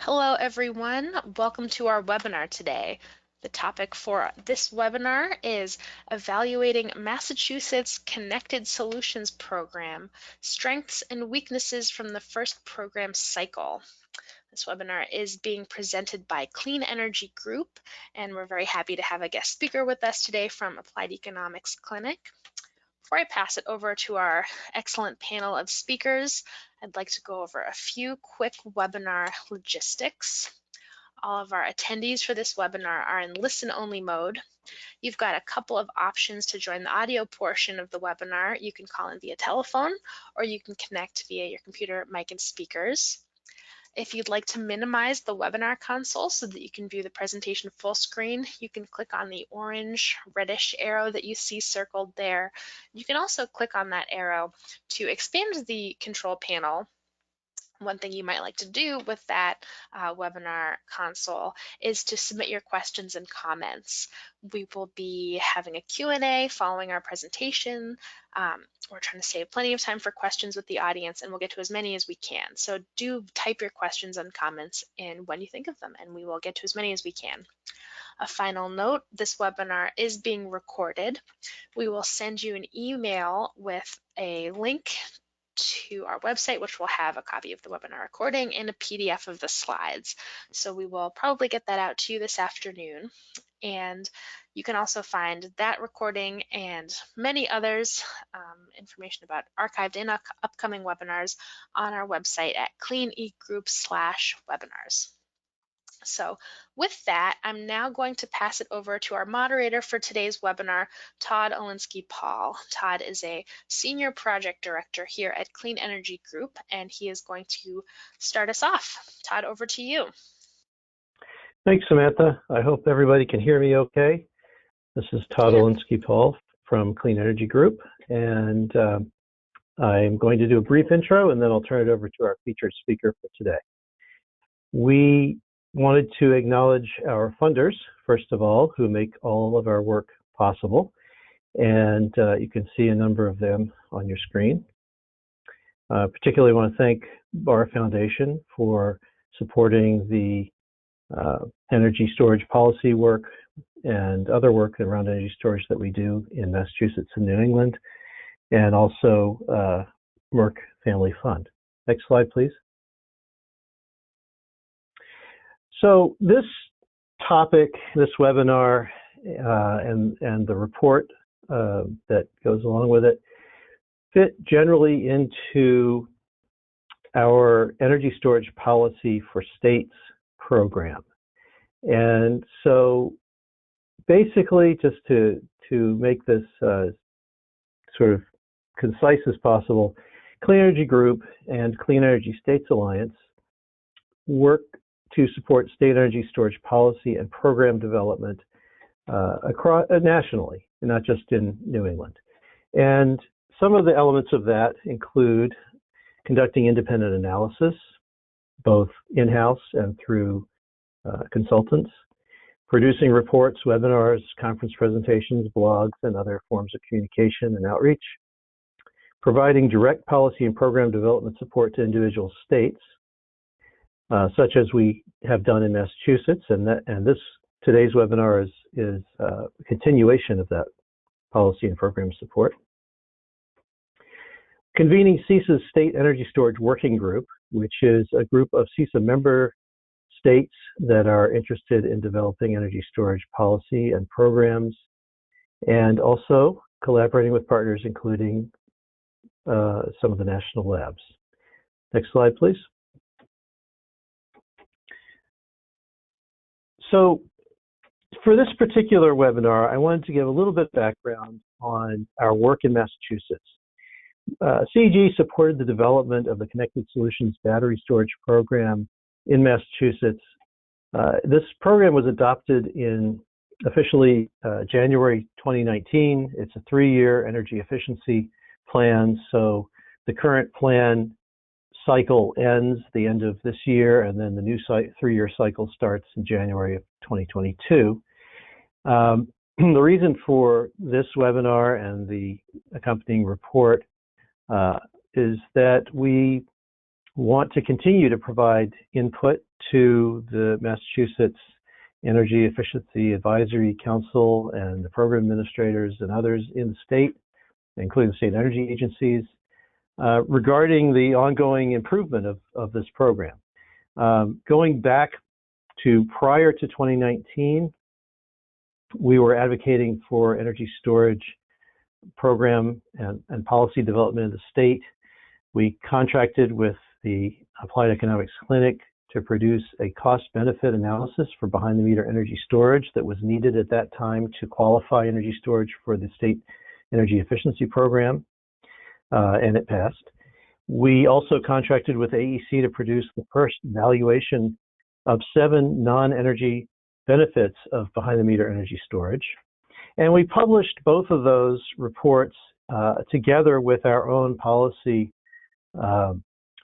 Hello, everyone. Welcome to our webinar today. The topic for this webinar is Evaluating Massachusetts Connected Solutions Program, Strengths and Weaknesses from the First Program Cycle. This webinar is being presented by Clean Energy Group, and we're very happy to have a guest speaker with us today from Applied Economics Clinic. Before I pass it over to our excellent panel of speakers, I'd like to go over a few quick webinar logistics. All of our attendees for this webinar are in listen-only mode. You've got a couple of options to join the audio portion of the webinar. You can call in via telephone, or you can connect via your computer, mic, and speakers. If you'd like to minimize the webinar console so that you can view the presentation full screen, you can click on the orange reddish arrow that you see circled there. You can also click on that arrow to expand the control panel. One thing you might like to do with that webinar console is to submit your questions and comments. We will be having a Q&A following our presentation. We're trying to save plenty of time for questions with the audience, and we'll get to as many as we can. So do type your questions and comments in when you think of them, and we will get to as many as we can. A final note, this webinar is being recorded. We will send you an email with a link to our website, which will have a copy of the webinar recording and a PDF of the slides. So we will probably get that out to you this afternoon. And you can also find that recording and many others, information about archived and upcoming webinars on our website at cleanegroup/webinars. So with that, I'm now going to pass it over to our moderator for today's webinar, Todd Olinsky-Paul. Todd is a Senior Project Director here at Clean Energy Group, and he is going to start us off. Todd, over to you. Thanks, Samantha. I hope everybody can hear me okay. This is Todd Olinsky-Paul from Clean Energy Group, and I'm going to do a brief intro, and then I'll turn it over to our featured speaker for today. We wanted to acknowledge our funders, first of all, who make all of our work possible. And you can see a number of them on your screen. Particularly want to thank Barr Foundation for supporting the energy storage policy work and other work around energy storage that we do in Massachusetts and New England, and also Merck Family Fund. Next slide, please. So this topic, this webinar, and the report that goes along with it fit generally into our energy storage policy for states program. And so basically, just to make this sort of concise as possible, Clean Energy Group and Clean Energy States Alliance work to support state energy storage policy and program development across nationally, not just in New England. And some of the elements of that include conducting independent analysis, both in-house and through consultants, producing reports, webinars, conference presentations, blogs, and other forms of communication and outreach, providing direct policy and program development support to individual states, such as we have done in Massachusetts, and today's webinar is a continuation of that policy and program support. Convening CESA's State Energy Storage Working Group, which is a group of CESA member states that are interested in developing energy storage policy and programs, and also collaborating with partners, including some of the national labs. Next slide, please. So for this particular webinar, I wanted to give a little bit of background on our work in Massachusetts. CEG supported the development of the Connected Solutions Battery Storage Program in Massachusetts. This program was adopted in officially January 2019. It's a 3-year energy efficiency plan. So the current plan cycle ends the end of this year, and then the new 3-year cycle starts in January of 2022. The reason for this webinar and the accompanying report is that we want to continue to provide input to the Massachusetts Energy Efficiency Advisory Council and the program administrators and others in the state, including the state energy agencies, regarding the ongoing improvement of this program. Going back to prior to 2019, we were advocating for energy storage program and policy development in the state. We contracted with the Applied Economics Clinic to produce a cost-benefit analysis for behind-the-meter energy storage that was needed at that time to qualify energy storage for the state energy efficiency program, and it passed. We also contracted with AEC to produce the first evaluation of 7 non-energy benefits of behind-the-meter energy storage. And we published both of those reports together with our own policy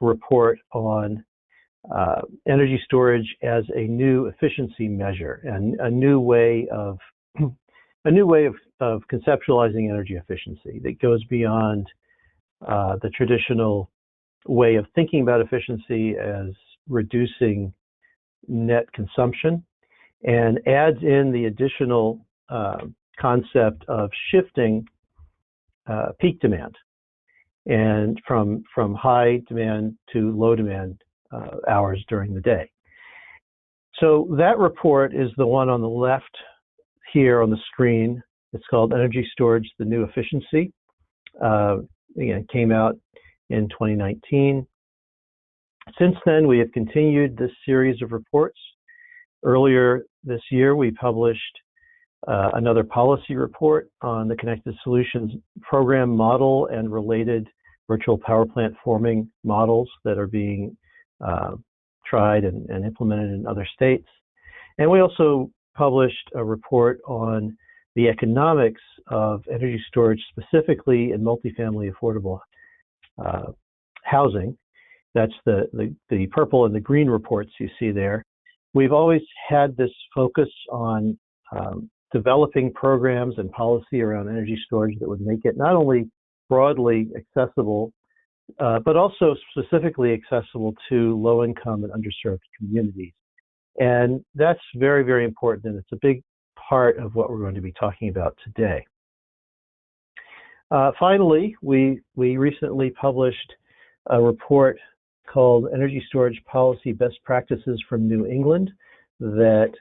report on energy storage as a new efficiency measure and a new way of conceptualizing energy efficiency that goes beyond the traditional way of thinking about efficiency as reducing net consumption, and adds in the additional concept of shifting peak demand and from high demand to low demand hours during the day. So that report is the one on the left here on the screen. It's called Energy Storage, the New Efficiency. Again, it came out in 2019. Since then, we have continued this series of reports. Earlier this year, we published another policy report on the Connected Solutions program model and related virtual power plant forming models that are being tried and implemented in other states. And we also published a report on the economics of energy storage, specifically in multifamily affordable housing. That's the purple and the green reports you see there. We've always had this focus on developing programs and policy around energy storage that would make it not only broadly accessible, but also specifically accessible to low-income and underserved communities. And that's very, very important, and it's a big part of what we're going to be talking about today. Finally, we recently published a report called Energy Storage Policy Best Practices from New England that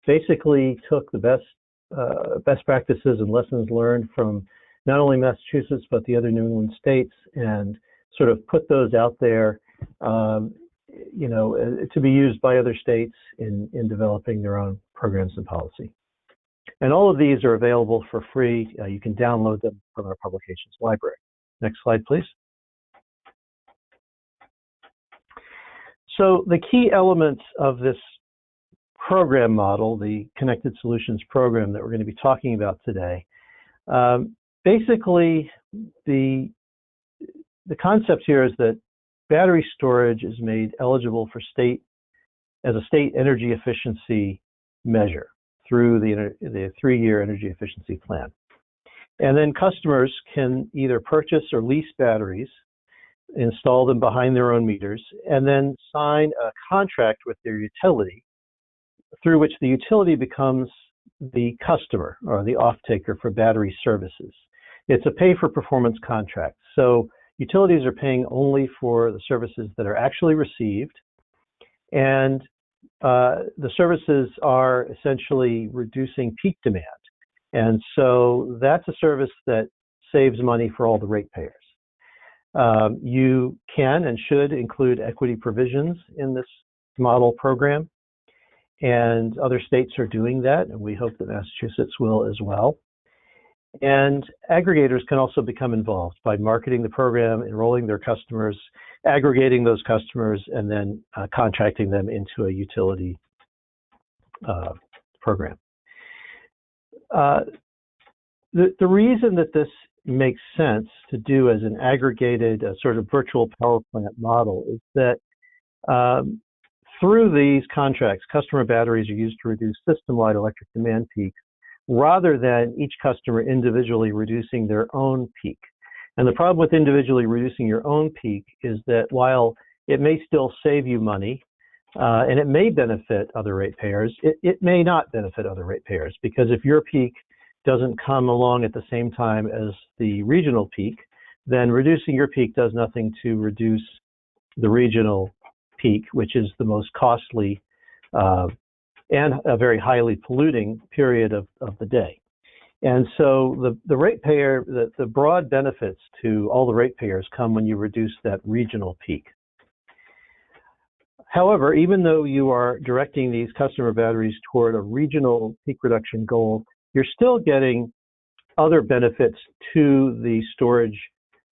basically took the best practices and lessons learned from not only Massachusetts, but the other New England states, and sort of put those out there, to be used by other states in developing their own programs and policy. And all of these are available for free. You can download them from our publications library. Next slide, please. So the key elements of this program model, the Connected Solutions program that we're going to be talking about today, basically the concept here is that battery storage is made eligible for as a state energy efficiency measure through the 3-year energy efficiency plan. And then customers can either purchase or lease batteries, install them behind their own meters, and then sign a contract with their utility through which the utility becomes the customer or the off-taker for battery services. It's a pay-for-performance contract. So utilities are paying only for the services that are actually received, and the services are essentially reducing peak demand. And so that's a service that saves money for all the ratepayers. You can and should include equity provisions in this model program, and other states are doing that, and we hope that Massachusetts will as well. And aggregators can also become involved by marketing the program, enrolling their customers, aggregating those customers, and then contracting them into a utility program. The reason that this makes sense to do as an aggregated sort of virtual power plant model is that through these contracts, customer batteries are used to reduce system-wide electric demand peaks rather than each customer individually reducing their own peak. And the problem with individually reducing your own peak is that while it may still save you money, and it may benefit other ratepayers. It may not benefit other ratepayers, because if your peak doesn't come along at the same time as the regional peak, then reducing your peak does nothing to reduce the regional peak, which is the most costly and a very highly polluting period of the day. And so the ratepayer, the broad benefits to all the ratepayers come when you reduce that regional peak. However, even though you are directing these customer batteries toward a regional peak reduction goal, you're still getting other benefits to the storage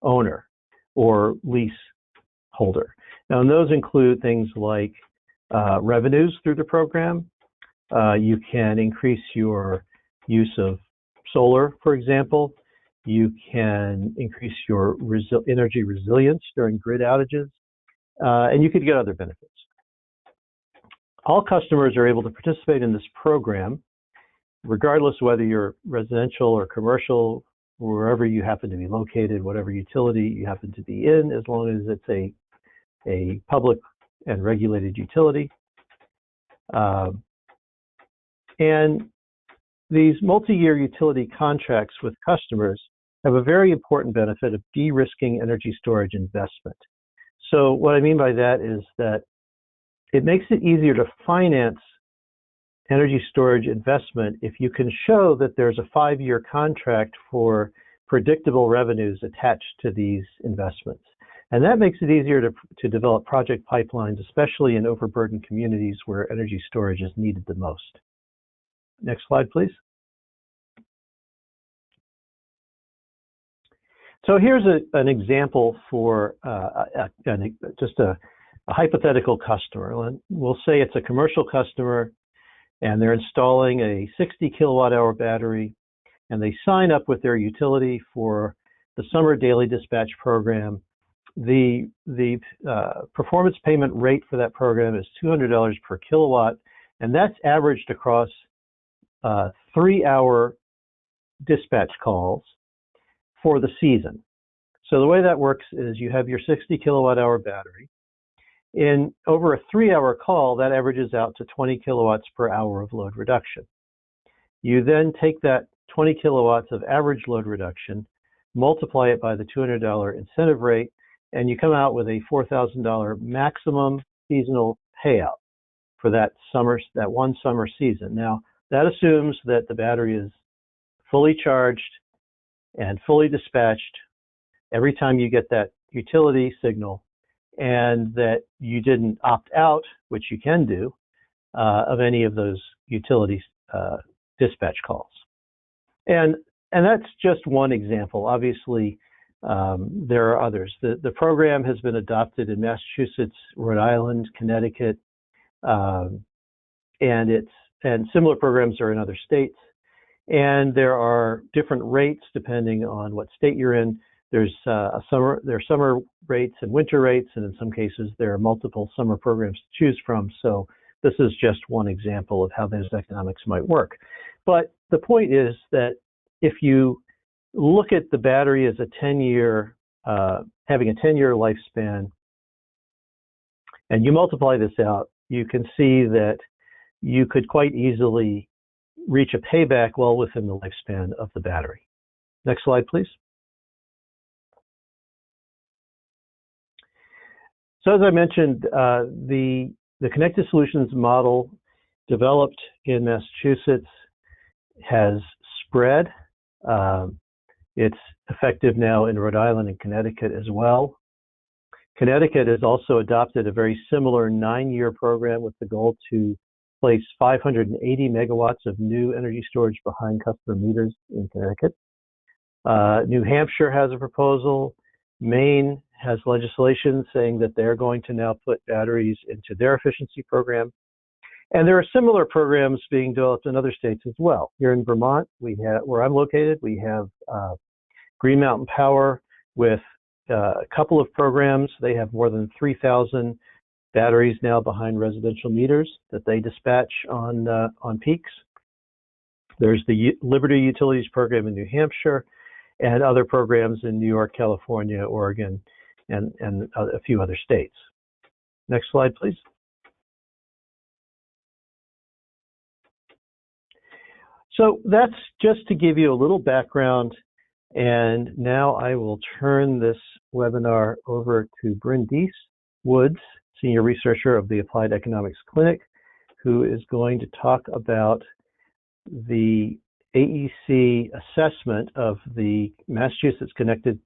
owner or lease holder. Now, and those include things like revenues through the program. You can increase your use of solar, for example. You can increase your energy resilience during grid outages, and you could get other benefits. All customers are able to participate in this program, regardless of whether you're residential or commercial, wherever you happen to be located, whatever utility you happen to be in, as long as it's a public and regulated utility. And these multi-year utility contracts with customers have a very important benefit of de-risking energy storage investment. So what I mean by that is that it makes it easier to finance energy storage investment if you can show that there's a 5-year contract for predictable revenues attached to these investments. And that makes it easier to develop project pipelines, especially in overburdened communities where energy storage is needed the most. Next slide, please. So here's an example for just a hypothetical customer. And we'll say it's a commercial customer, and they're installing a 60 kilowatt hour battery, and they sign up with their utility for the summer daily dispatch program. The performance payment rate for that program is $200 per kilowatt, and that's averaged across 3-hour dispatch calls for the season. So the way that works is you have your 60 kilowatt hour battery. In over a 3-hour call, that averages out to 20 kilowatts per hour of load reduction. You then take that 20 kilowatts of average load reduction, multiply it by the $200 incentive rate, and you come out with a $4,000 maximum seasonal payout for that one summer season. Now, that assumes that the battery is fully charged and fully dispatched every time you get that utility signal, and that you didn't opt out, which you can do, of any of those utility dispatch calls. And that's just one example. Obviously, there are others. The program has been adopted in Massachusetts, Rhode Island, Connecticut, and similar programs are in other states. And there are different rates depending on what state you're in. There are summer rates and winter rates, and in some cases there are multiple summer programs to choose from. So this is just one example of how those economics might work. But the point is that if you look at the battery as a 10-year, having a 10-year lifespan, and you multiply this out, you can see that you could quite easily reach a payback well within the lifespan of the battery. Next slide, please. So as I mentioned, the ConnectedSolutions model developed in Massachusetts has spread. It's effective now in Rhode Island and Connecticut as well. Connecticut has also adopted a very similar 9-year program with the goal to place 580 megawatts of new energy storage behind customer meters in Connecticut. New Hampshire has a proposal. Maine has legislation saying that they're going to now put batteries into their efficiency program. And there are similar programs being developed in other states as well. Here in Vermont, where I'm located, we have Green Mountain Power with a couple of programs. They have more than 3,000 batteries now behind residential meters that they dispatch on peaks. There's the Liberty Utilities program in New Hampshire, and other programs in New York, California, Oregon, and a few other states. Next slide, please. So that's just to give you a little background, and now I will turn this webinar over to Brindice Woods, Senior Researcher of the Applied Economics Clinic, who is going to talk about the AEC assessment of the Massachusetts Connected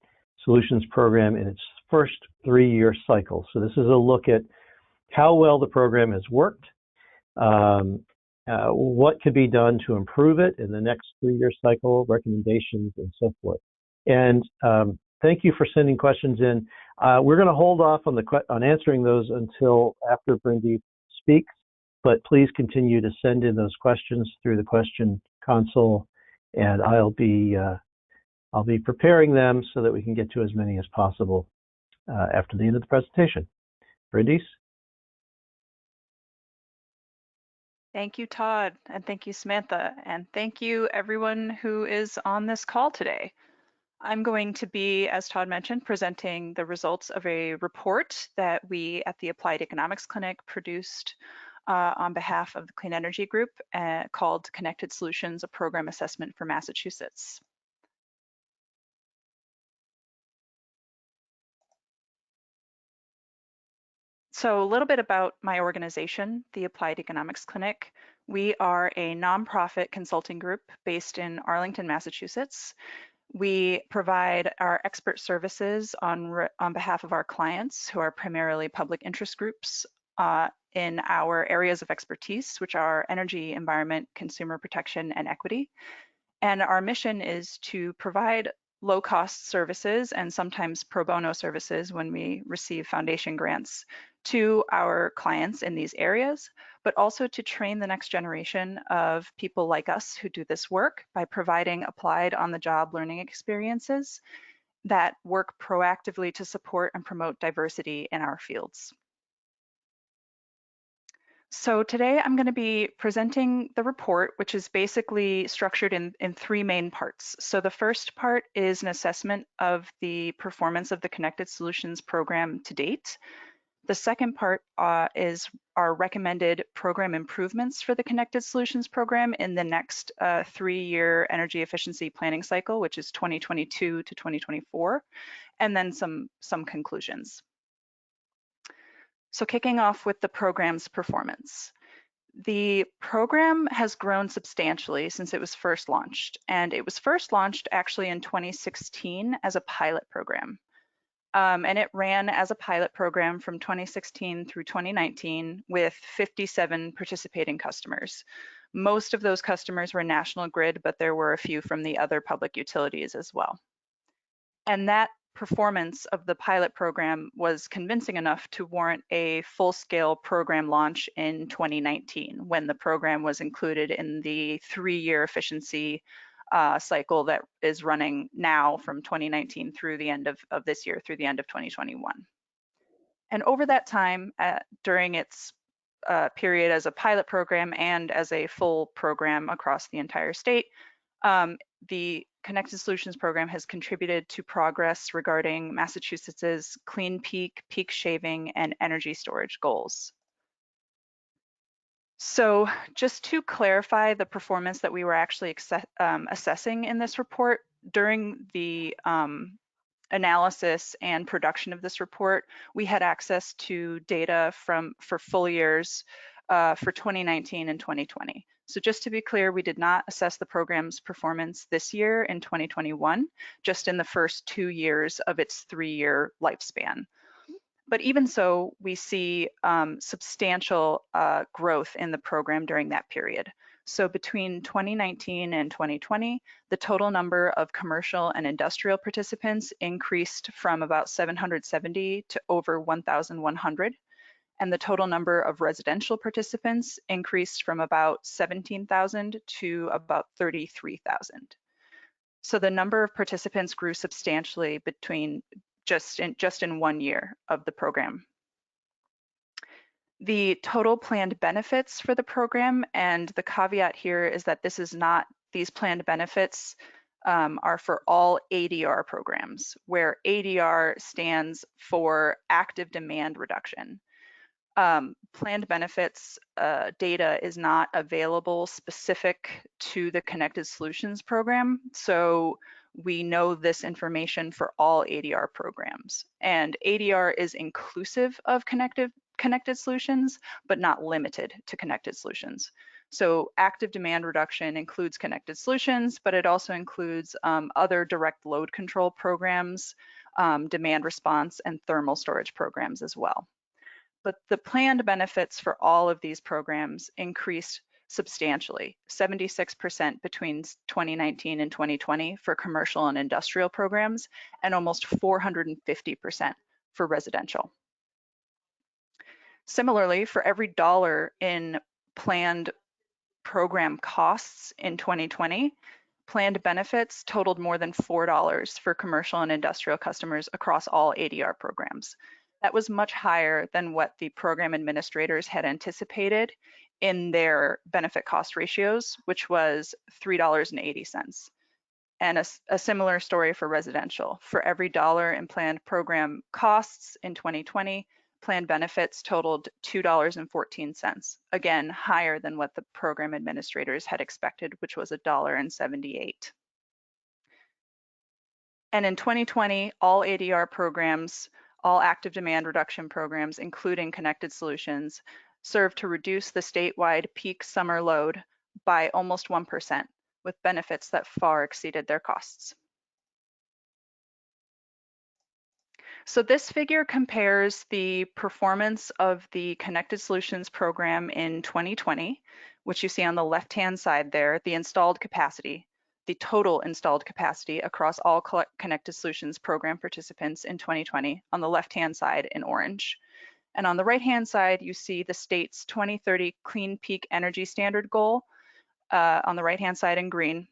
Solutions Program in its first 3-year cycle. So this is a look at how well the program has worked, what could be done to improve it in the next 3-year cycle, recommendations, and so forth. And thank you for sending questions in. We're going to hold off on answering those until after Brindy speaks, but please continue to send in those questions through the question console, and I'll be preparing them so that we can get to as many as possible after the end of the presentation. Brindice? Thank you, Todd, and thank you, Samantha, and thank you everyone who is on this call today. I'm going to be, as Todd mentioned, presenting the results of a report that we at the Applied Economics Clinic produced on behalf of the Clean Energy Group called Connected Solutions, a Program Assessment for Massachusetts. So a little bit about my organization, the Applied Economics Clinic. We are a nonprofit consulting group based in Arlington, Massachusetts. We provide our expert services on behalf of our clients, who are primarily public interest groups in our areas of expertise, which are energy, environment, consumer protection, and equity. And our mission is to provide low-cost services and sometimes pro bono services when we receive foundation grants to our clients in these areas, but also to train the next generation of people like us who do this work by providing applied on-the-job learning experiences that work proactively to support and promote diversity in our fields. So today I'm going to be presenting the report, which is basically structured in 3 main parts. So the first part is an assessment of the performance of the Connected Solutions program to date. The second part is our recommended program improvements for the Connected Solutions program in the next 3-year energy efficiency planning cycle, which is 2022 to 2024, and then some conclusions. So kicking off with the program's performance. The program has grown substantially since it was first launched, and it was first launched actually in 2016 as a pilot program. And it ran as a pilot program from 2016 through 2019 with 57 participating customers. Most of those customers were National Grid, but there were a few from the other public utilities as well. And that performance of the pilot program was convincing enough to warrant a full-scale program launch in 2019, when the program was included in the 3-year efficiency cycle that is running now from 2019 through the end of this year, through the end of 2021. And over that time, during its period as a pilot program and as a full program across the entire state, the Connected Solutions program has contributed to progress regarding Massachusetts's clean peak, peak shaving, and energy storage goals. So just to clarify the performance that we were actually assessing in this report, during the analysis and production of this report, we had access to data for full years for 2019 and 2020. So just to be clear, we did not assess the program's performance this year in 2021, just in the first 2 years of its 3-year lifespan. But even so, we see substantial growth in the program during that period. So between 2019 and 2020, the total number of commercial and industrial participants increased from about 770 to over 1,100. And the total number of residential participants increased from about 17,000 to about 33,000. So the number of participants grew substantially between just in 1 year of the program. The total planned benefits for the program, and the caveat here is that this is not, these planned benefits are for all ADR programs, where ADR stands for active demand reduction. Planned benefits data is not available specific to the Connected Solutions program. So we know this information for all ADR programs. And ADR is inclusive of Connected Solutions, but not limited to Connected Solutions. So active demand reduction includes Connected Solutions, but it also includes other direct load control programs, demand response, and thermal storage programs as well. But the planned benefits for all of these programs increased substantially, 76% between 2019 and 2020 for commercial and industrial programs, and almost 450% for residential. Similarly, for every dollar in planned program costs in 2020, planned benefits totaled more than $4 for commercial and industrial customers across all ADR programs. That was much higher than what the program administrators had anticipated in their benefit cost ratios, which was $3.80. And a similar story for residential. For every dollar in planned program costs in 2020, planned benefits totaled $2.14, again, higher than what the program administrators had expected, which was $1.78. And in 2020, all ADR programs, all active demand reduction programs, including Connected Solutions, served to reduce the statewide peak summer load by almost 1%, with benefits that far exceeded their costs. So this figure compares the performance of the Connected Solutions program in 2020, which you see on the left-hand side there, the installed capacity, the total installed capacity across all Connected Solutions program participants in 2020 on the left-hand side in orange. And on the right-hand side, you see the state's 2030 Clean Peak Energy Standard goal on the right-hand side in green.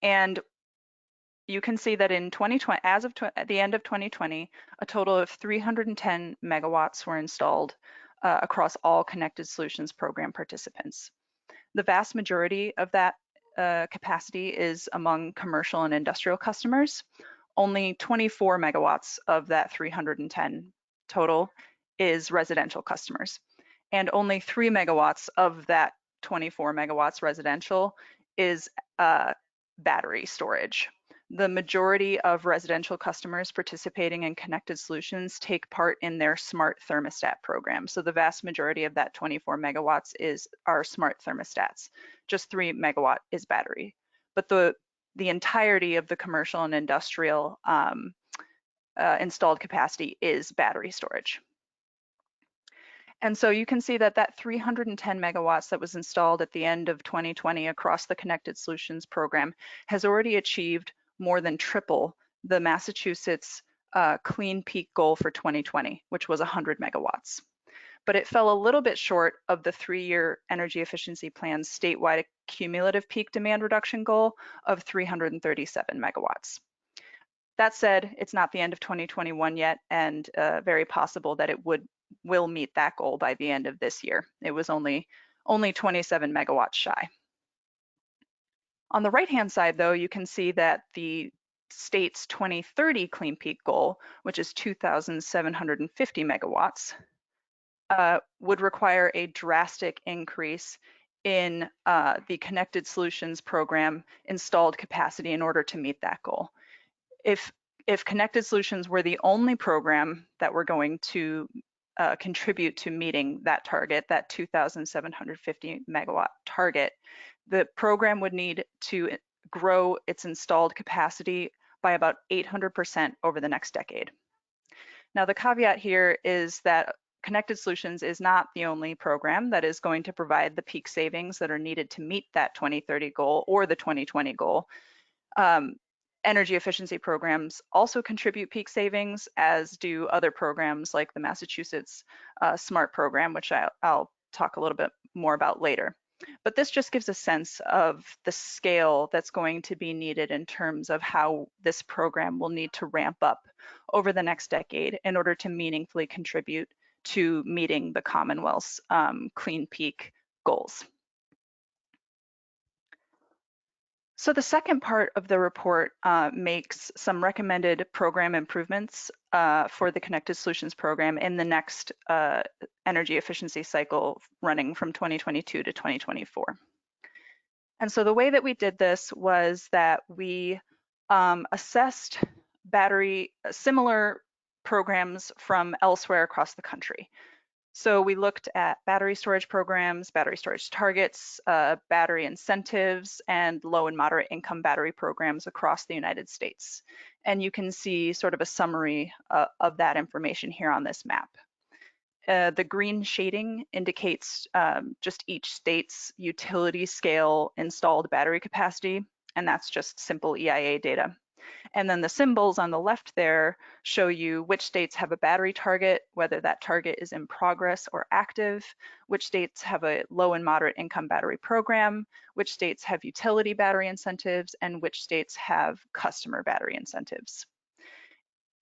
And you can see that in 2020, as of at the end of 2020, a total of 310 megawatts were installed across all Connected Solutions program participants. The vast majority of that capacity is among commercial and industrial customers. Only 24 megawatts of that 310 total is residential customers. And only 3 megawatts of that 24 megawatts residential is battery storage. The majority of residential customers participating in Connected Solutions take part in their smart thermostat program. So the vast majority of that 24 megawatts is our smart thermostats. Just 3 megawatt is battery. But the entirety of the commercial and industrial installed capacity is battery storage. And so you can see that that 310 megawatts that was installed at the end of 2020 across the Connected Solutions program has already achieved more than triple the Massachusetts clean peak goal for 2020, which was 100 megawatts. But it fell a little bit short of the 3-year energy efficiency plan's statewide cumulative peak demand reduction goal of 337 megawatts. That said, it's not the end of 2021 yet, and very possible that it will meet that goal by the end of this year. It was only 27 megawatts shy. On the right-hand side, though, you can see that the state's 2030 clean peak goal, which is 2,750 megawatts, would require a drastic increase in the Connected Solutions program installed capacity in order to meet that goal. If Connected Solutions were the only program that were going to contribute to meeting that target, that 2,750 megawatt target, the program would need to grow its installed capacity by about 800% over the next decade. Now, the caveat here is that Connected Solutions is not the only program that is going to provide the peak savings that are needed to meet that 2030 goal or the 2020 goal. Energy efficiency programs also contribute peak savings, as do other programs like the Massachusetts SMART program, which I'll talk a little bit more about later. But this just gives a sense of the scale that's going to be needed in terms of how this program will need to ramp up over the next decade in order to meaningfully contribute to meeting the Commonwealth's clean peak goals. So the second part of the report makes some recommended program improvements for the Connected Solutions program in the next energy efficiency cycle running from 2022 to 2024. And so the way that we did this was that we assessed similar programs from elsewhere across the country. So we looked at battery storage programs, battery storage targets, battery incentives, and low and moderate income battery programs across the United States. And you can see sort of a summary of that information here on this map. The green shading indicates just each state's utility scale installed battery capacity, and that's just simple EIA data. And then the symbols on the left there show you which states have a battery target, whether that target is in progress or active, which states have a low and moderate income battery program, which states have utility battery incentives, and which states have customer battery incentives.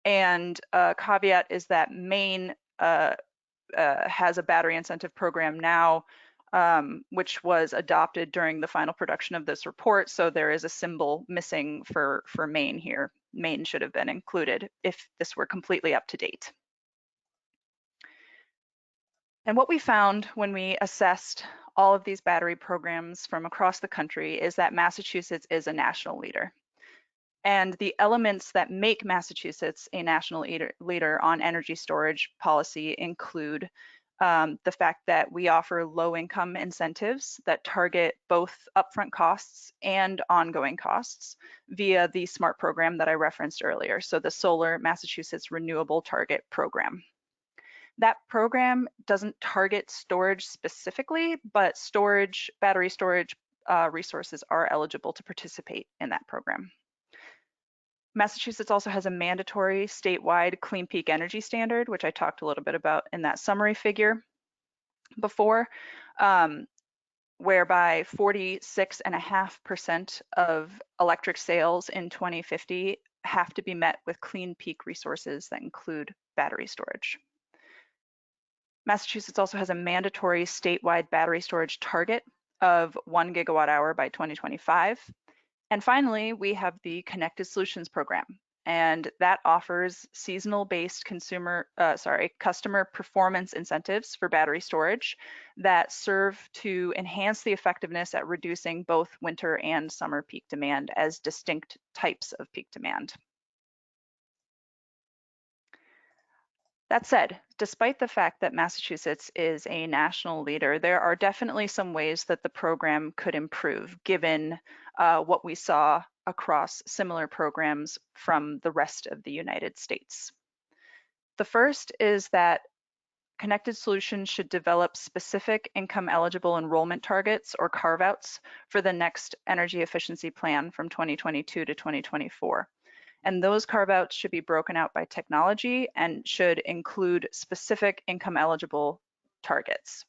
And a caveat is that Maine has a battery incentive program now, which was adopted during the final production of this report. So there is a symbol missing for Maine here. Maine should have been included if this were completely up to date. And what we found when we assessed all of these battery programs from across the country is that Massachusetts is a national leader. And the elements that make Massachusetts a national leader on energy storage policy include the fact that we offer low-income incentives that target both upfront costs and ongoing costs via the SMART program that I referenced earlier, so the Solar Massachusetts Renewable Target Program. That program doesn't target storage specifically, but battery storage resources are eligible to participate in that program. Massachusetts also has a mandatory statewide clean peak energy standard, which I talked a little bit about in that summary figure before, whereby 46.5% of electric sales in 2050 have to be met with clean peak resources that include battery storage. Massachusetts also has a mandatory statewide battery storage target of 1 gigawatt hour by 2025. And finally, we have the Connected Solutions program, and that offers seasonal-based customer performance incentives for battery storage that serve to enhance the effectiveness at reducing both winter and summer peak demand as distinct types of peak demand. That said, despite the fact that Massachusetts is a national leader, there are definitely some ways that the program could improve given what we saw across similar programs from the rest of the United States. The first is that Connected Solutions should develop specific income eligible enrollment targets or carve-outs for the next energy efficiency plan from 2022 to 2024. And those carve-outs should be broken out by technology and should include specific income eligible targets.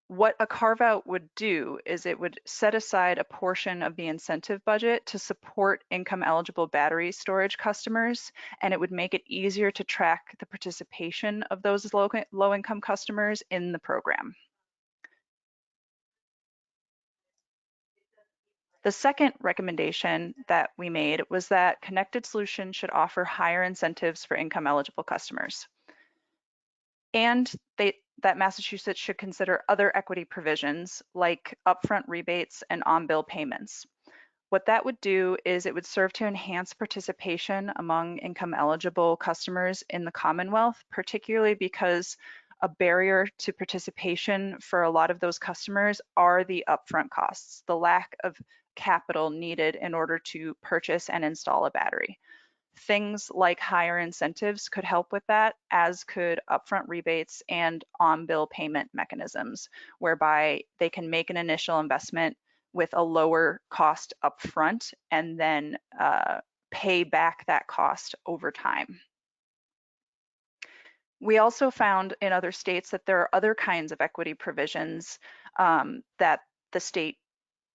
What a carve-out would do is it would set aside a portion of the incentive budget to support income eligible battery storage customers, and it would make it easier to track the participation of those low-income customers in the program. The second recommendation that we made was that Connected Solutions should offer higher incentives for income eligible customers. And that Massachusetts should consider other equity provisions like upfront rebates and on-bill payments. What that would do is it would serve to enhance participation among income eligible customers in the Commonwealth, particularly because a barrier to participation for a lot of those customers are the upfront costs, the lack of capital needed in order to purchase and install a battery. Things like higher incentives could help with that, as could upfront rebates and on-bill payment mechanisms, whereby they can make an initial investment with a lower cost upfront and then pay back that cost over time. We also found in other states that there are other kinds of equity provisions that the state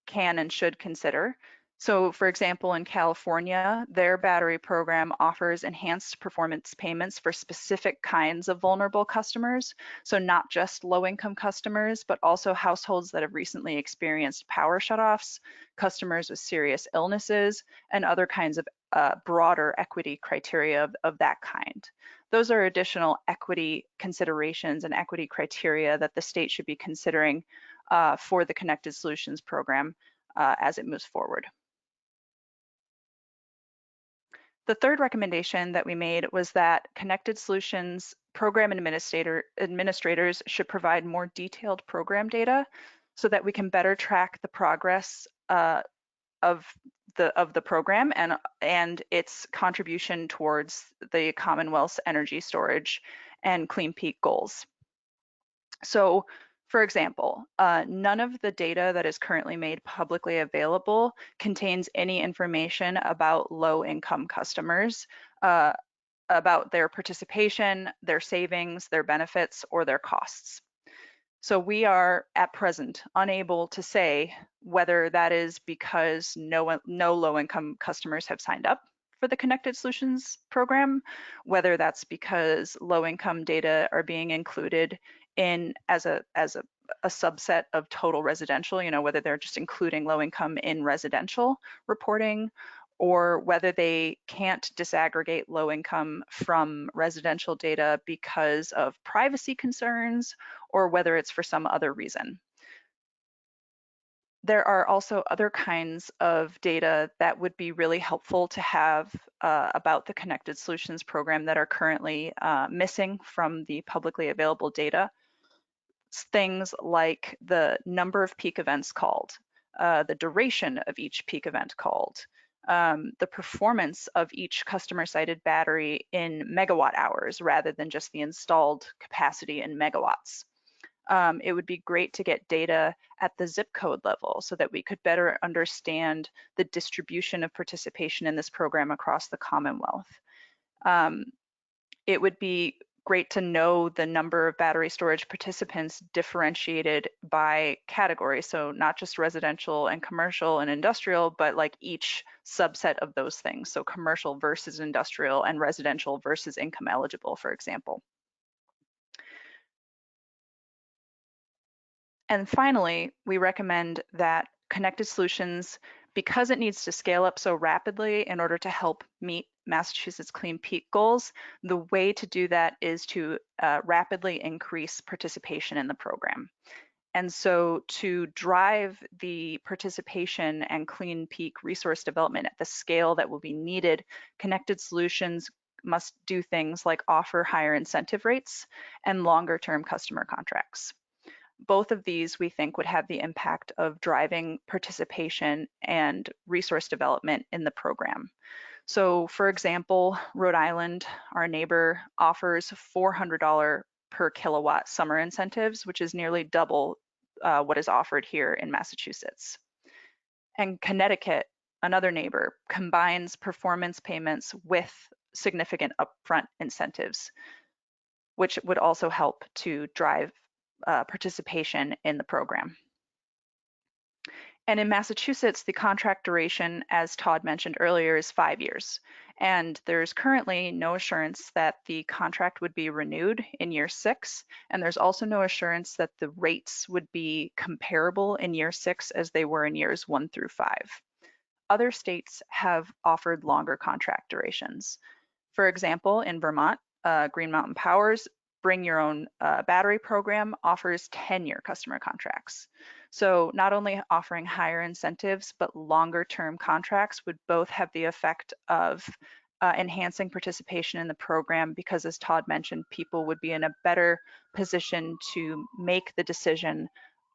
can and should consider. So for example, in California, their battery program offers enhanced performance payments for specific kinds of vulnerable customers. So not just low-income customers, but also households that have recently experienced power shutoffs, customers with serious illnesses, and other kinds of broader equity criteria of that kind. Those are additional equity considerations and equity criteria that the state should be considering for the Connected Solutions program as it moves forward. The third recommendation that we made was that Connected Solutions program administrators should provide more detailed program data so that we can better track the progress of the program and its contribution towards the Commonwealth's energy storage and clean peak goals. So, for example, none of the data that is currently made publicly available contains any information about low-income customers, about their participation, their savings, their benefits, or their costs. So we are at present unable to say whether that is because no low-income customers have signed up for the Connected Solutions program, whether that's because low-income data are being included in as a subset of total residential, whether they're just including low-income in residential reporting, or whether they can't disaggregate low-income from residential data because of privacy concerns, or whether it's for some other reason. There are also other kinds of data that would be really helpful to have about the Connected Solutions program that are currently missing from the publicly available data. Things like the number of peak events called, the duration of each peak event called, the performance of each customer-cited battery in megawatt hours rather than just the installed capacity in megawatts. It would be great to get data at the zip code level so that we could better understand the distribution of participation in this program across the Commonwealth. It would be great to know the number of battery storage participants differentiated by category. So not just residential and commercial and industrial, but like each subset of those things. So commercial versus industrial and residential versus income eligible, for example. And finally, we recommend that Connected Solutions, because it needs to scale up so rapidly in order to help meet Massachusetts clean peak goals, the way to do that is to rapidly increase participation in the program. And so to drive the participation and clean peak resource development at the scale that will be needed, Connected Solutions must do things like offer higher incentive rates and longer term customer contracts. Both of these we think would have the impact of driving participation and resource development in the program. So for example, Rhode Island, our neighbor, offers $400 per kilowatt summer incentives, which is nearly double what is offered here in Massachusetts. And Connecticut, another neighbor, combines performance payments with significant upfront incentives, which would also help to drive participation in the program. And in Massachusetts, the contract duration, as Todd mentioned earlier, is 5 years. And there's currently no assurance that the contract would be renewed in year 6. And there's also no assurance that the rates would be comparable in year 6 as they were in years 1 through 5. Other states have offered longer contract durations. For example, in Vermont, Green Mountain Power's Bring Your Own Battery program offers 10-year customer contracts. So not only offering higher incentives, but longer term contracts would both have the effect of enhancing participation in the program because, as Todd mentioned, people would be in a better position to make the decision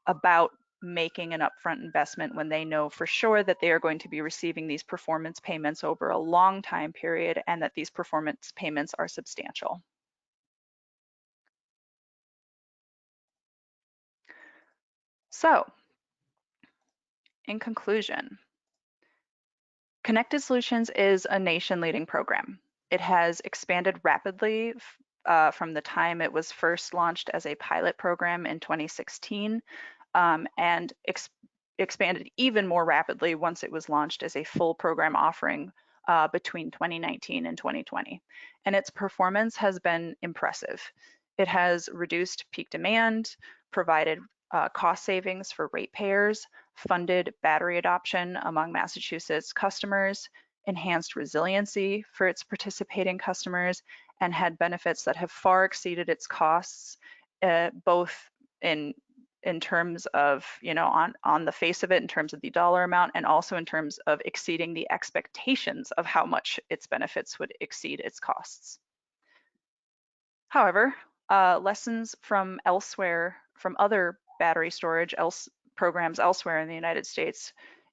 about making an upfront investment when they know for sure that they are going to be receiving these performance payments over a long time period and that these performance payments are substantial. So, in conclusion, Connected Solutions is a nation-leading program. It has expanded rapidly from the time it was first launched as a pilot program in 2016, and expanded even more rapidly once it was launched as a full program offering between 2019 and 2020. And its performance has been impressive. It has reduced peak demand, provided cost savings for ratepayers, funded battery adoption among Massachusetts customers, enhanced resiliency for its participating customers, and had benefits that have far exceeded its costs, both in terms of, on the face of it, in terms of the dollar amount, and also in terms of exceeding the expectations of how much its benefits would exceed its costs. However, lessons from elsewhere, from other battery storage programs elsewhere in the United States,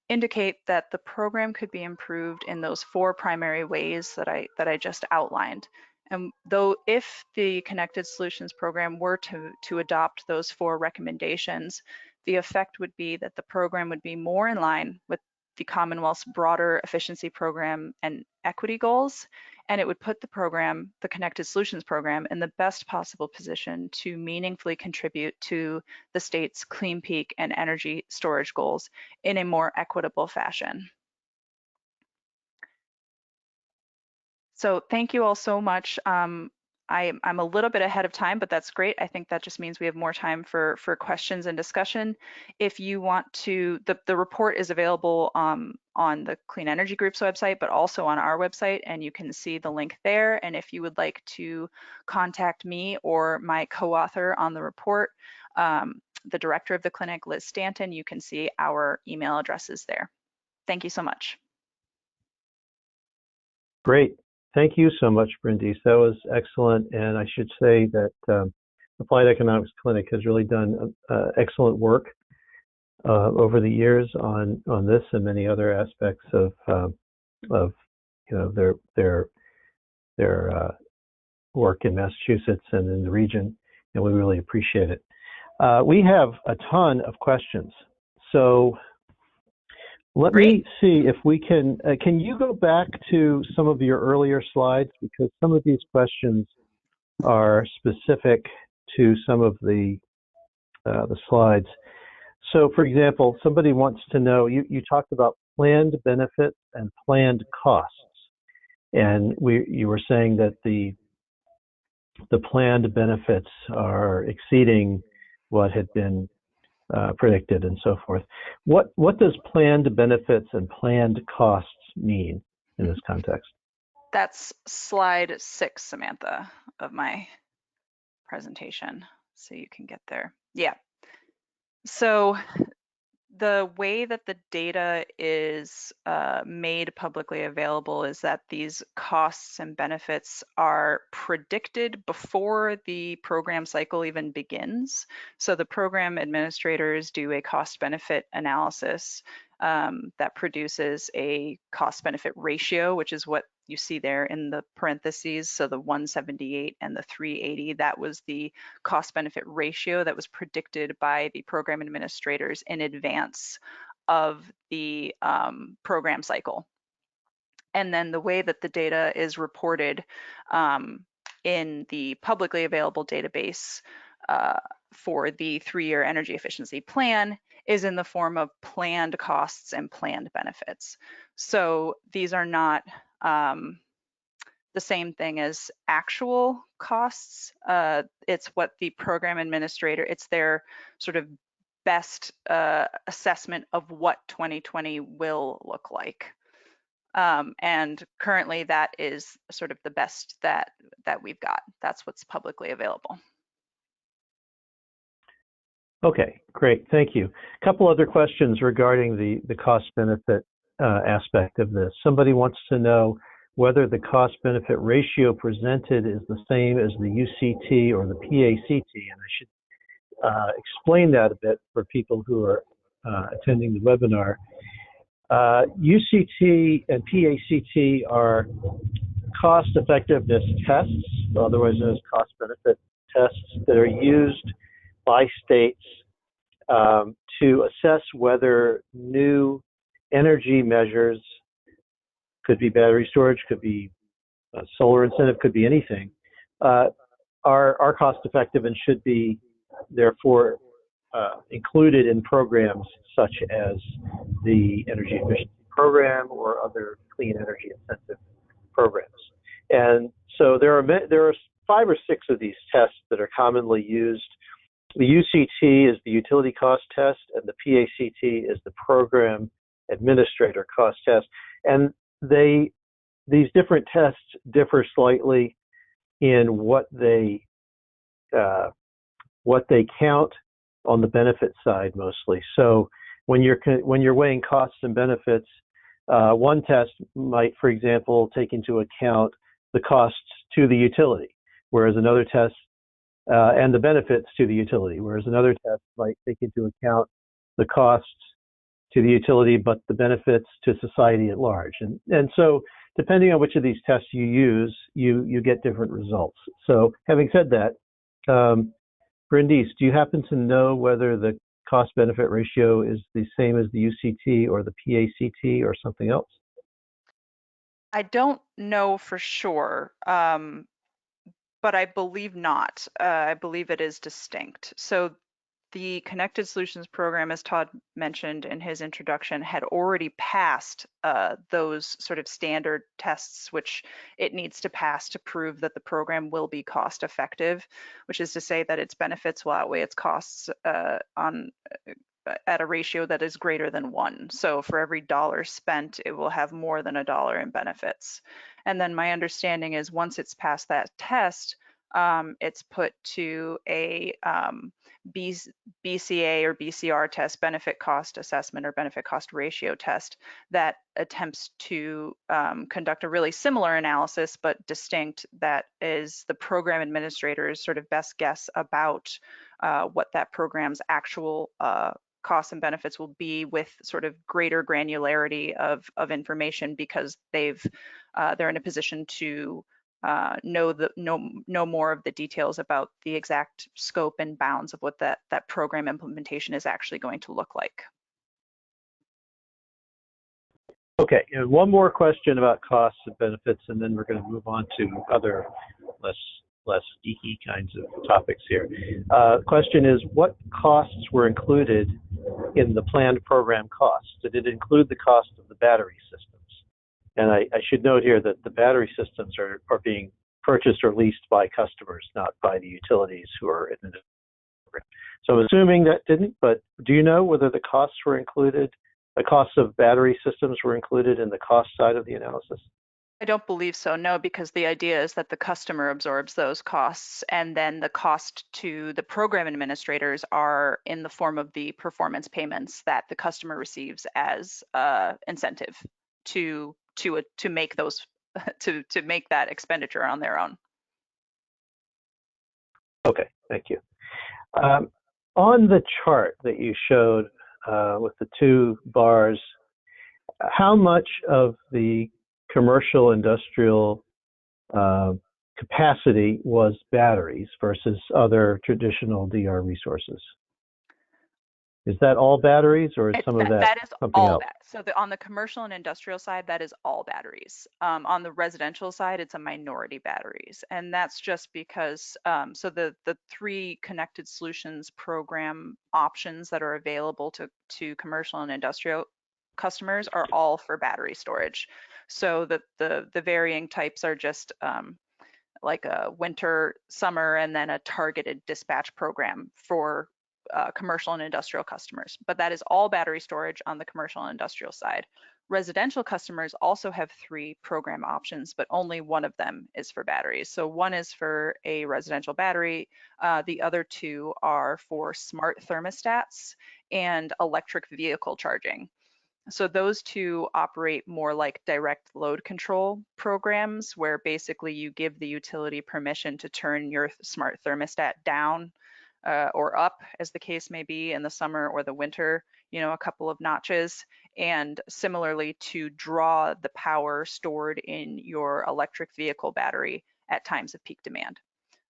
indicate that the program could be improved in those 4 primary ways that I just outlined. And though if the Connected Solutions program were to adopt those 4 recommendations, the effect would be that the program would be more in line with the Commonwealth's broader efficiency program and equity goals, and it would put the program, the Connected Solutions program, in the best possible position to meaningfully contribute to the state's clean peak and energy storage goals in a more equitable fashion. So thank you all so much. I'm a little bit ahead of time, but that's great. I think that just means we have more time for questions and discussion. If you want to, the report is available on the Clean Energy Group's website, but also on our website, and you can see the link there. And if you would like to contact me or my co-author on the report, the director of the clinic, Liz Stanton, you can see our email addresses there. Thank you so much. Great. Thank you so much, Brindice. That was excellent. And I should say that Applied Economics Clinic has really done excellent work over the years on this and many other aspects of their work in Massachusetts and in the region, and we really appreciate it. We have a ton of questions, so let me see if we can you go back to some of your earlier slides, because some of these questions are specific to some of the slides. So for example, somebody wants to know, you talked about planned benefits and planned costs. And you were saying that the planned benefits are exceeding what had been predicted and so forth. What does planned benefits and planned costs mean in this context? That's slide 6, Samantha, of my presentation, so you can get there. Yeah. So the way that the data is made publicly available is that these costs and benefits are predicted before the program cycle even begins. So the program administrators do a cost benefit analysis that produces a cost benefit ratio, which is what you see there in the parentheses. So the 178 and the 380, that was the cost benefit ratio that was predicted by the program administrators in advance of the program cycle. And then the way that the data is reported in the publicly available database for the 3-year energy efficiency plan is in the form of planned costs and planned benefits. So these are not the same thing as actual costs. It's what the program administrator, it's their sort of best assessment of what 2020 will look like. And currently that is sort of the best that we've got. That's what's publicly available. Okay, great, thank you. A couple other questions regarding the cost benefit aspect of this. Somebody wants to know whether the cost benefit ratio presented is the same as the UCT or the PACT, and I should explain that a bit for people who are attending the webinar. UCT and PACT are cost effectiveness tests, otherwise known as cost benefit tests, that are used by states to assess whether new energy measures, could be battery storage, could be solar incentive, could be anything, are cost effective and should be therefore included in programs such as the energy efficiency program or other clean energy incentive programs. And so there are 5 or 6 of these tests that are commonly used. The UCT is the utility cost test, and the PACT is the program administrator cost test. And these different tests differ slightly in what they count on the benefit side mostly. So when you're weighing costs and benefits, one test might, for example, take into account the costs to the utility, whereas another test and the benefits to the utility, whereas another test might take into account the costs to the utility, but the benefits to society at large. And so depending on which of these tests you use, you get different results. So having said that, Brindis, do you happen to know whether the cost-benefit ratio is the same as the UCT or the PACT or something else? I don't know for sure, but I believe not. I believe it is distinct. So the Connected Solutions program, as Todd mentioned in his introduction, had already passed those sort of standard tests, which it needs to pass to prove that the program will be cost effective, which is to say that its benefits will outweigh its costs at a ratio that is greater than 1. So for every dollar spent, it will have more than $1 in benefits. And then my understanding is once it's passed that test, it's put to a BCA or BCR test, benefit cost assessment or benefit cost ratio test, that attempts to conduct a really similar analysis but distinct, that is the program administrator's sort of best guess about what that program's actual costs and benefits will be, with sort of greater granularity of information, because they're in a position to know more of the details about the exact scope and bounds of what that program implementation is actually going to look like. Okay, and one more question about costs and benefits, and then we're going to move on to other less geeky kinds of topics here. Question is, what costs were included in the planned program costs? Did it include the cost of the battery systems? And I should note here that the battery systems are being purchased or leased by customers, not by the utilities who are in the program. So I'm assuming that didn't, but do you know whether the costs were included, the costs of battery systems were included in the cost side of the analysis? I don't believe so, no, because the idea is that the customer absorbs those costs, and then the cost to the program administrators are in the form of the performance payments that the customer receives as incentive to make those to make that expenditure on their own. Okay, thank you. On the chart that you showed with the 2 bars, how much of the commercial industrial capacity was batteries versus other traditional DR resources? Is that all batteries, or is some of that is something all else? So on the commercial and industrial side, that is all batteries. On the residential side, it's a minority batteries, and that's just because so the 3 Connected Solutions program options that are available to commercial and industrial customers are all for battery storage. So the varying types are just like a winter, summer, and then a targeted dispatch program for commercial and industrial customers. But that is all battery storage on the commercial and industrial side. Residential customers also have 3 program options, but only one of them is for batteries. So one is for a residential battery. The other 2 are for smart thermostats and electric vehicle charging. So those 2 operate more like direct load control programs, where basically you give the utility permission to turn your smart thermostat down or up, as the case may be, in the summer or the winter, a couple of notches, and similarly to draw the power stored in your electric vehicle battery at times of peak demand.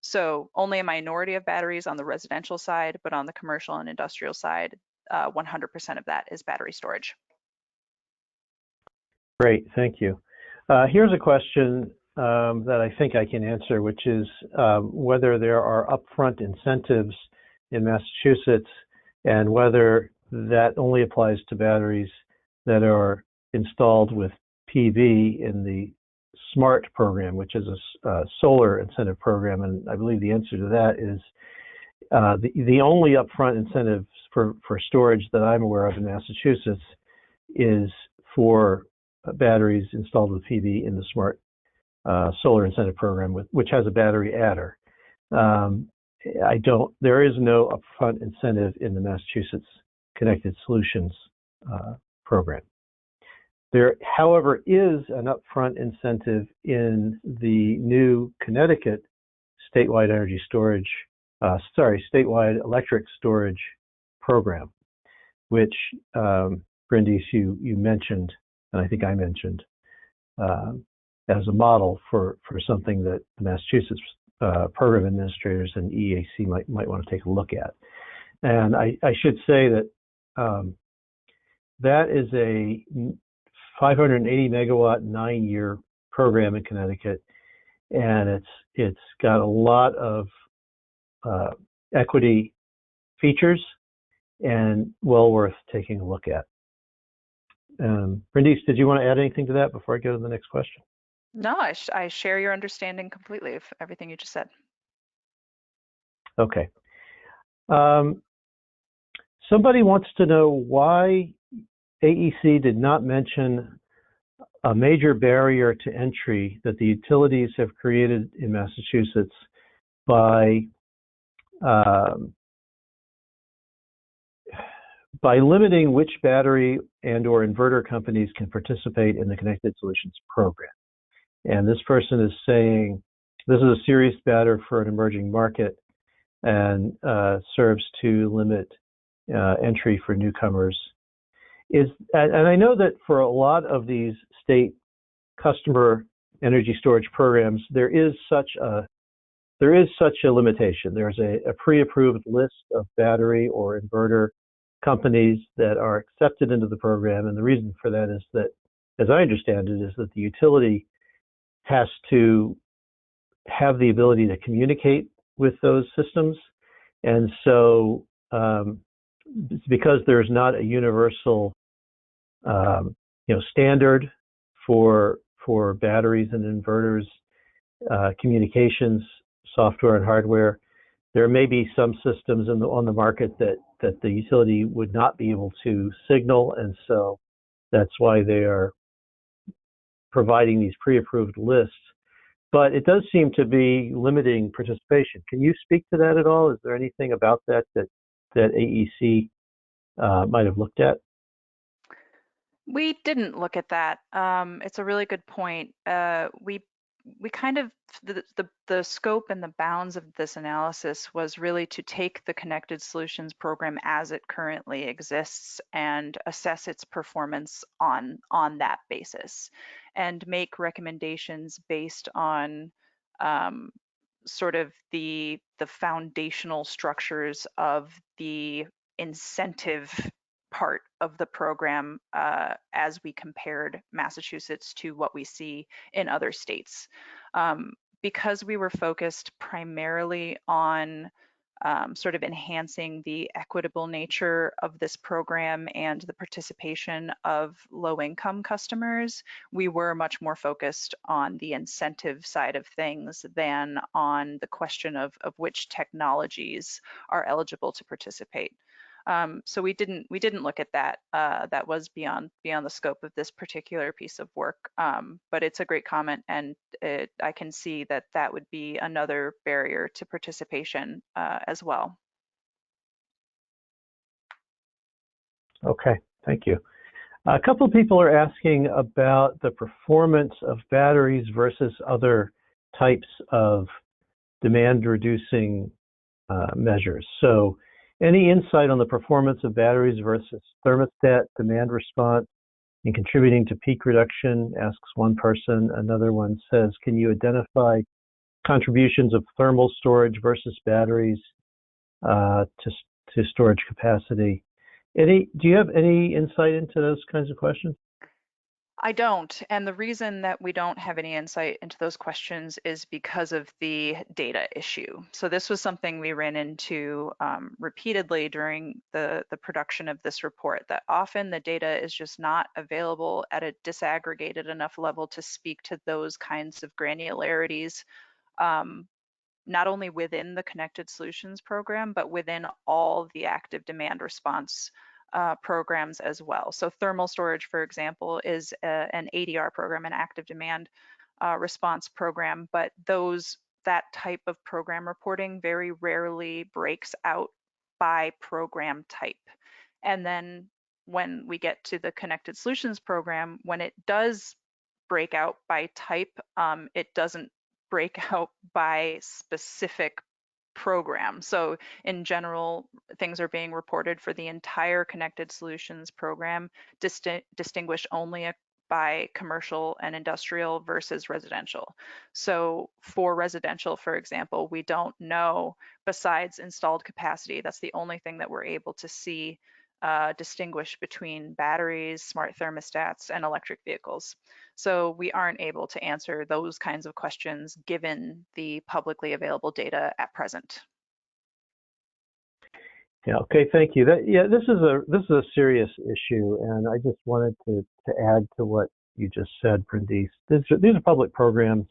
So only a minority of batteries on the residential side, but on the commercial and industrial side, 100% of that is battery storage. Great, thank you. Here's a question that I think I can answer, which is whether there are upfront incentives in Massachusetts and whether that only applies to batteries that are installed with PV in the SMART program, which is a solar incentive program. And I believe the answer to that is the only upfront incentive for storage that I'm aware of in Massachusetts is for batteries installed with PV in the SMART solar incentive program, which has a battery adder. There is no upfront incentive in the Massachusetts Connected Solutions program. There, however, is an upfront incentive in the new Connecticut statewide statewide electric storage program, which Brindis, you mentioned, and I think I mentioned, as a model for something that the Massachusetts program administrators and EAC might want to take a look at. And I should say that that is a 580 megawatt 9-year program in Connecticut, and it's got a lot of equity features and well worth taking a look at. Brindis, did you want to add anything to that before I go to the next question? No, I share your understanding completely of everything you just said. Okay. Somebody wants to know why AEC did not mention a major barrier to entry that the utilities have created in Massachusetts by limiting which battery and or inverter companies can participate in the Connected Solutions program. And this person is saying this is a serious matter for an emerging market and serves to limit entry for newcomers. And I know that for a lot of these state customer energy storage programs, there is such a limitation. There's a pre-approved list of battery or inverter companies that are accepted into the program, and the reason for that is that, as I understand it, is that the utility has to have the ability to communicate with those systems, and so because there's not a universal standard for batteries and inverters, communications software and hardware, there may be some systems on the market that the utility would not be able to signal, and so that's why they are providing these pre-approved lists. But it does seem to be limiting participation. Can you speak to that at all? Is there anything about that AEC might have looked at? We didn't look at that. It's a really good point. We kind of the scope and the bounds of this analysis was really to take the Connected Solutions program as it currently exists and assess its performance on that basis, and make recommendations based on sort of the foundational structures of the incentive part of the program as we compared Massachusetts to what we see in other states. Because we were focused primarily on sort of enhancing the equitable nature of this program and the participation of low-income customers, we were much more focused on the incentive side of things than on the question of which technologies are eligible to participate. So we didn't look at that. That was beyond the scope of this particular piece of work. But it's a great comment, and I can see that would be another barrier to participation as well. Okay, thank you. A couple of people are asking about the performance of batteries versus other types of demand-reducing measures. So, any insight on the performance of batteries versus thermostat demand response in contributing to peak reduction, asks one person. Another one says, can you identify contributions of thermal storage versus batteries to storage capacity? Do you have any insight into those kinds of questions? I don't. And the reason that we don't have any insight into those questions is because of the data issue. So this was something we ran into repeatedly during the production of this report, that often the data is just not available at a disaggregated enough level to speak to those kinds of granularities, um, not only within the Connected Solutions program, but within all the active demand response programs as well. So thermal storage, for example, is an ADR program, an active demand response program, but that type of program reporting very rarely breaks out by program type. And then when we get to the Connected Solutions program, when it does break out by type, it doesn't break out by specific program. So in general, things are being reported for the entire Connected Solutions program, distinguished only by commercial and industrial versus residential. So for residential, for example, we don't know, besides installed capacity, that's the only thing that we're able to see distinguish between batteries, smart thermostats, and electric vehicles. So we aren't able to answer those kinds of questions given the publicly available data at present. Yeah. Okay. Thank you. This is a serious issue, and I just wanted to add to what you just said, Brandice. These are public programs.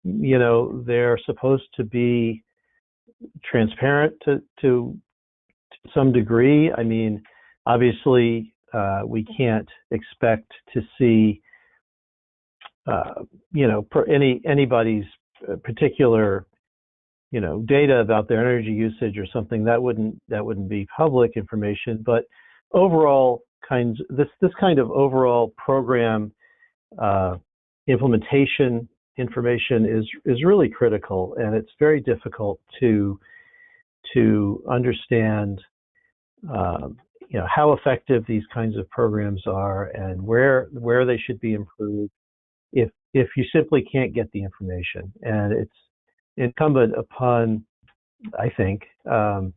They're supposed to be transparent to some degree. I mean, obviously, we can't expect to see, anybody's particular, data about their energy usage or something. That wouldn't be public information. But overall, this kind of overall program implementation information is really critical, and it's very difficult to understand how effective these kinds of programs are and where they should be improved if you simply can't get the information. And it's incumbent upon, I think, the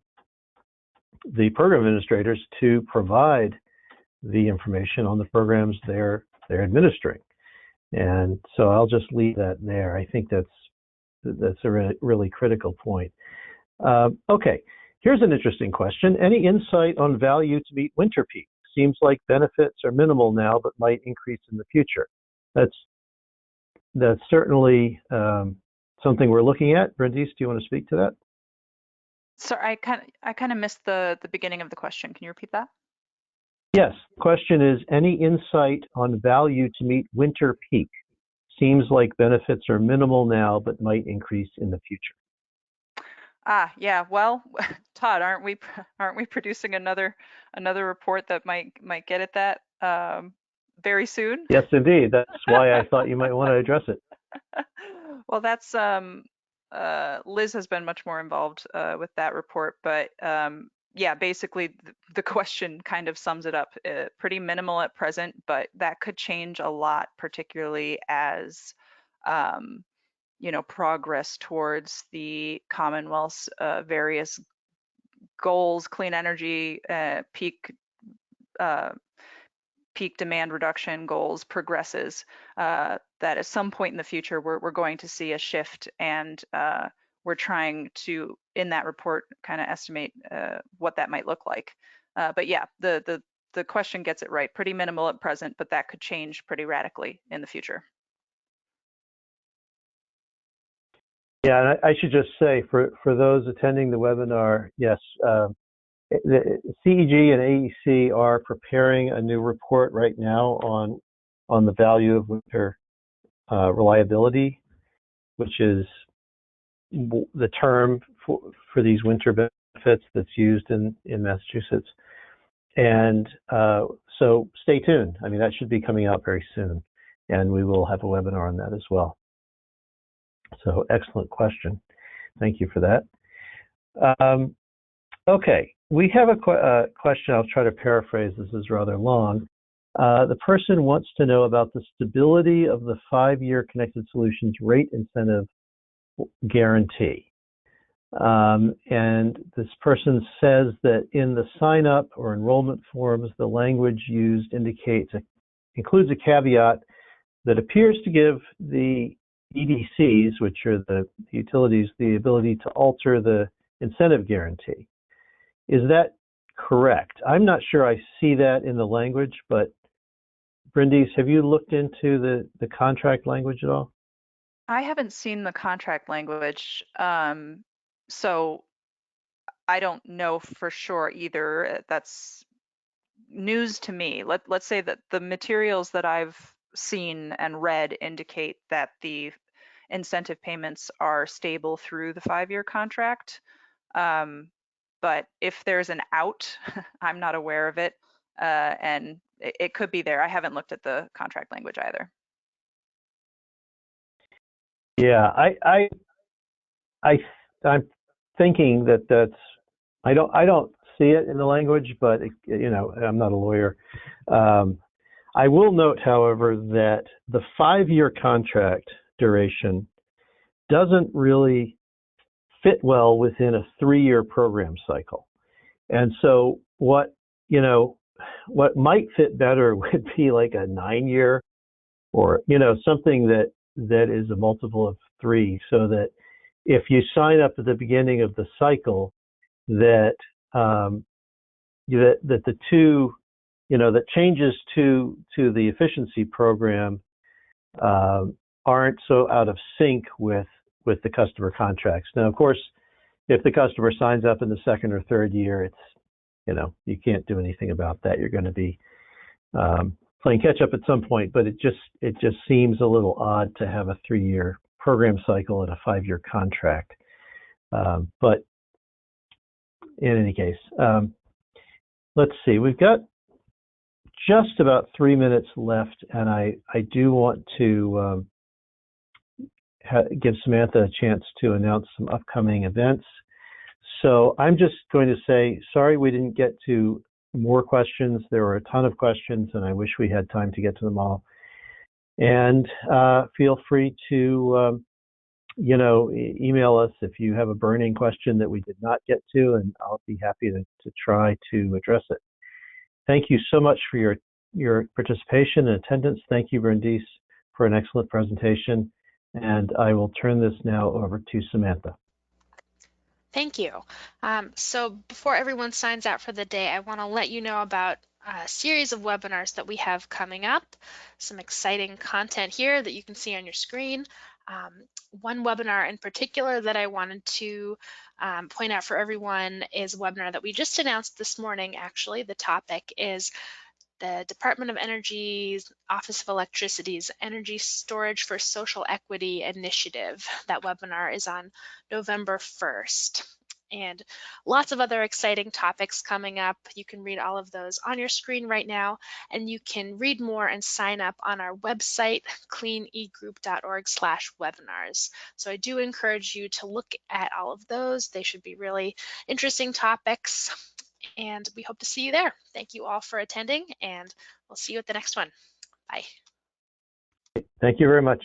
program administrators to provide the information on the programs they're administering. And so I'll just leave that there. I think that's a really critical point. Okay, here's an interesting question. Any insight on value to meet winter peak? Seems like benefits are minimal now, but might increase in the future. That's certainly something we're looking at. Brandice, do you want to speak to that? Sorry, I kind of missed the beginning of the question. Can you repeat that? Yes. Question is, any insight on value to meet winter peak? Seems like benefits are minimal now, but might increase in the future. Yeah. Well, Todd, aren't we producing another report that might get at that very soon? Yes, indeed. That's why I thought you might want to address it. Well, that's Liz has been much more involved with that report, but yeah, basically the question kind of sums it up. Pretty minimal at present, but that could change a lot, particularly as progress towards the Commonwealth's various goals, clean energy, peak demand reduction goals progresses, that at some point in the future we're going to see a shift, and we're trying to, in that report, kind of estimate what that might look like. But yeah, the question gets it right. Pretty minimal at present, but that could change pretty radically in the future. Yeah, and I should just say for those attending the webinar, yes, the CEG and AEC are preparing a new report right now on the value of winter reliability, which is the term for these winter benefits that's used in Massachusetts. And so stay tuned. I mean, that should be coming out very soon, and we will have a webinar on that as well. So excellent question. Thank you for that. Okay, we have a question. I'll try to paraphrase. This is rather long. The person wants to know about the stability of the 5-year Connected Solutions rate incentive guarantee. And this person says that in the sign-up or enrollment forms, the language used indicates includes a caveat that appears to give the EDCs, which are the utilities, the ability to alter the incentive guarantee. Is that correct? I'm not sure I see that in the language, but Brindice, have you looked into the contract language at all? I haven't seen the contract language, so I don't know for sure either. That's news to me. Let's say that the materials that I've seen and read indicate that the incentive payments are stable through the 5-year contract. But if there's an out, I'm not aware of it, and it could be there. I haven't looked at the contract language either. Yeah, I'm thinking that that's I don't see it in the language, but I'm not a lawyer. I will note, however, that the 5-year contract duration doesn't really fit well within a 3-year program cycle. And so what might fit better would be like a 9-year or something that is a multiple of 3, so that if you sign up at the beginning of the cycle, that that the two that changes to the efficiency program aren't so out of sync with the customer contracts. Now, of course, if the customer signs up in the 2nd or 3rd year, it's you can't do anything about that. You're going to be playing catch up at some point, but it just seems a little odd to have a 3-year program cycle and a 5-year contract. But in any case, let's see. We've got just about 3 minutes left, and I do want to give Samantha a chance to announce some upcoming events. So I'm just going to say, sorry we didn't get to more questions. There were a ton of questions, and I wish we had time to get to them all. And feel free to, email us if you have a burning question that we did not get to, and I'll be happy to try to address it. Thank you so much for your participation and attendance. Thank you, Brindice, for an excellent presentation. And I will turn this now over to Samantha. Thank you. So before everyone signs out for the day, I want to let you know about a series of webinars that we have coming up. Some exciting content here that you can see on your screen. One webinar in particular that I wanted to point out for everyone is a webinar that we just announced this morning, actually. The topic is the Department of Energy's Office of Electricity's Energy Storage for Social Equity Initiative. That webinar is on November 1st. And lots of other exciting topics coming up. You can read all of those on your screen right now, and you can read more and sign up on our website, cleanegroup.org/webinars. So I do encourage you to look at all of those. They should be really interesting topics, and we hope to see you there. Thank you all for attending, and we'll see you at the next one. Bye. Thank you very much.